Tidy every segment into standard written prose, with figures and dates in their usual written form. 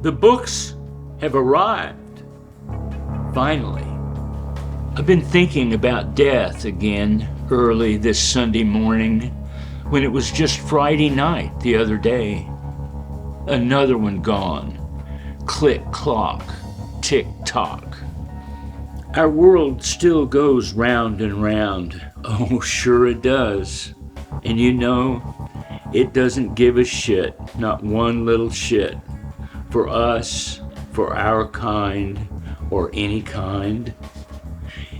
The books have arrived. Finally. I've been thinking about death again early this Sunday morning when it was just Friday night the other day. Another one gone. Click, clock, tick, tock. Our world still goes round and round. Oh, sure it does. And you know, it doesn't give a shit, not one little shit. For us, for our kind, or any kind.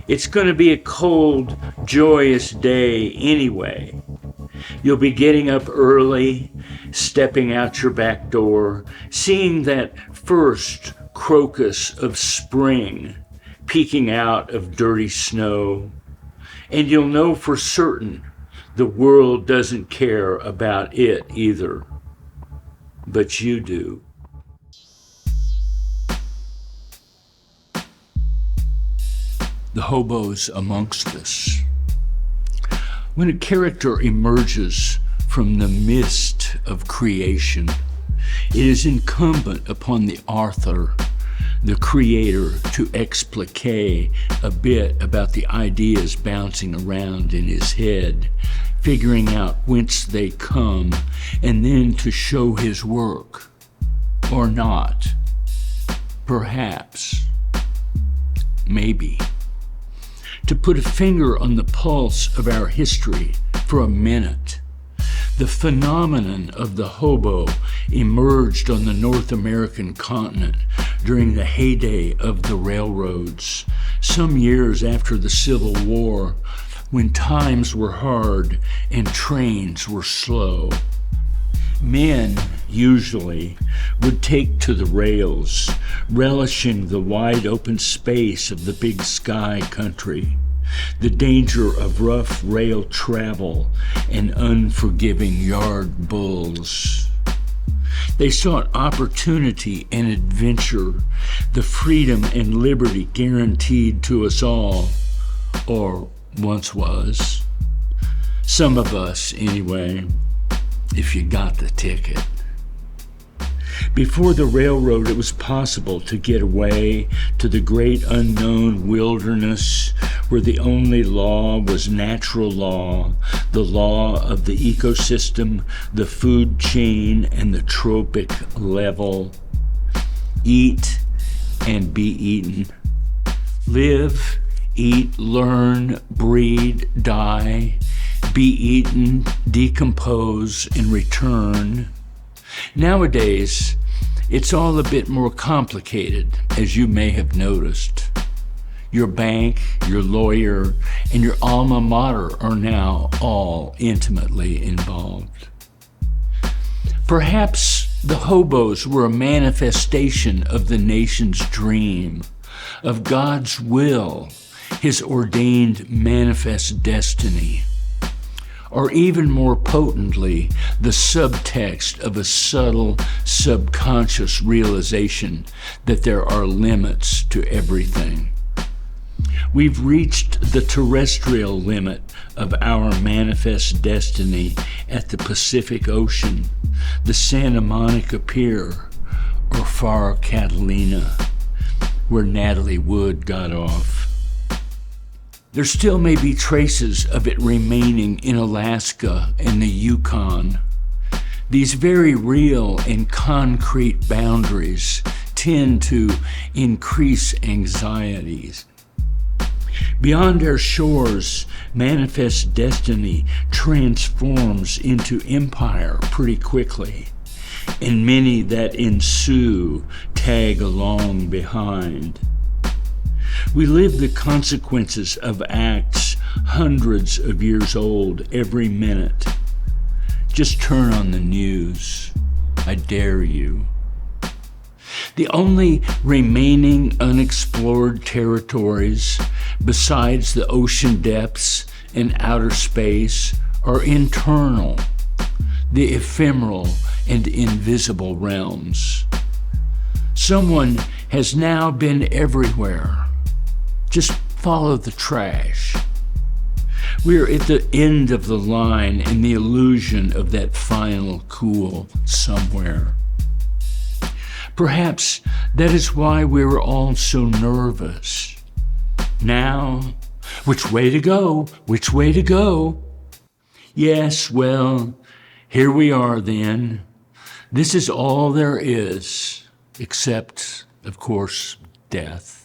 It's going to be a cold, joyous day anyway. You'll be getting up early, stepping out your back door, seeing that first crocus of spring peeking out of dirty snow, and you'll know for certain the world doesn't care about it either. But you do. The hobos amongst us. When a character emerges from the mist of creation, it is incumbent upon the author, the creator, to explique a bit about the ideas bouncing around in his head, figuring out whence they come, and then to show his work. Or not. Perhaps. Maybe. To put a finger on the pulse of our history for a minute. The phenomenon of the hobo emerged on the North American continent during the heyday of the railroads, some years after the Civil War, when times were hard and trains were slow. Men, usually, would take to the rails, relishing the wide open space of the big sky country, the danger of rough rail travel and unforgiving yard bulls. They sought opportunity and adventure, the freedom and liberty guaranteed to us all, or once was. Some of us, anyway. If you got the ticket. Before the railroad, it was possible to get away to the great unknown wilderness where the only law was natural law, the law of the ecosystem, the food chain, and the tropic level. Eat and be eaten. Live, eat, learn, breed, die, be eaten, decompose, and return. Nowadays, it's all a bit more complicated, as you may have noticed. Your bank, your lawyer, and your alma mater are now all intimately involved. Perhaps the hobos were a manifestation of the nation's dream, of God's will, his ordained manifest destiny. Or even more potently, the subtext of a subtle, subconscious realization that there are limits to everything. We've reached the terrestrial limit of our manifest destiny at the Pacific Ocean, the Santa Monica Pier, or far Catalina, where Natalie Wood got off. There still may be traces of it remaining in Alaska and the Yukon. These very real and concrete boundaries tend to increase anxieties. Beyond our shores, manifest destiny transforms into empire pretty quickly, and many that ensue tag along behind. We live the consequences of acts hundreds of years old every minute. Just turn on the news. I dare you. The only remaining unexplored territories, besides the ocean depths and outer space, are internal, the ephemeral and invisible realms. Someone has now been everywhere. Just follow the trash. We're at the end of the line in the illusion of that final cool somewhere. Perhaps that is why we were all so nervous. Now, which way to go? Which way to go? Yes, well, here we are then. This is all there is, except, of course, death.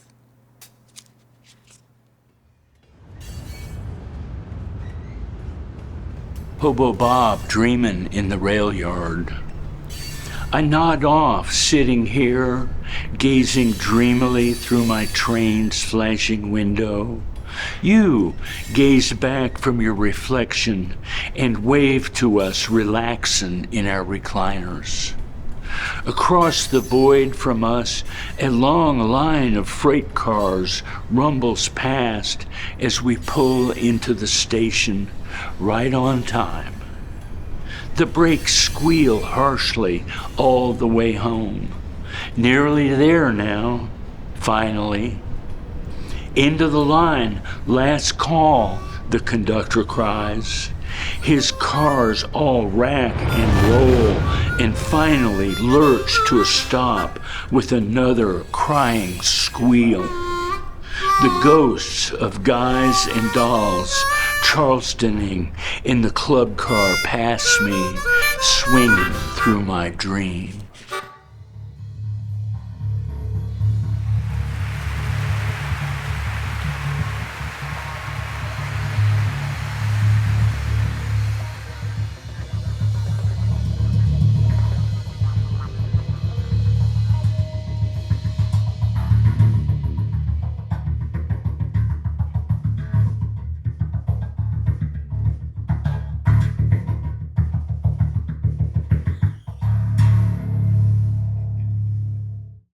Hobo Bob dreaming in the rail yard. I nod off, sitting here, gazing dreamily through my train's flashing window. You gaze back from your reflection and wave to us, relaxing in our recliners. Across the void from us, a long line of freight cars rumbles past as we pull into the station right on time. The brakes squeal harshly all the way home. Nearly there now, finally. End of the line, last call, the conductor cries. His cars all rack and roll and finally lurch to a stop with another crying squeal. The ghosts of guys and dolls Charlestoning in the club car pass me, swinging through my dream.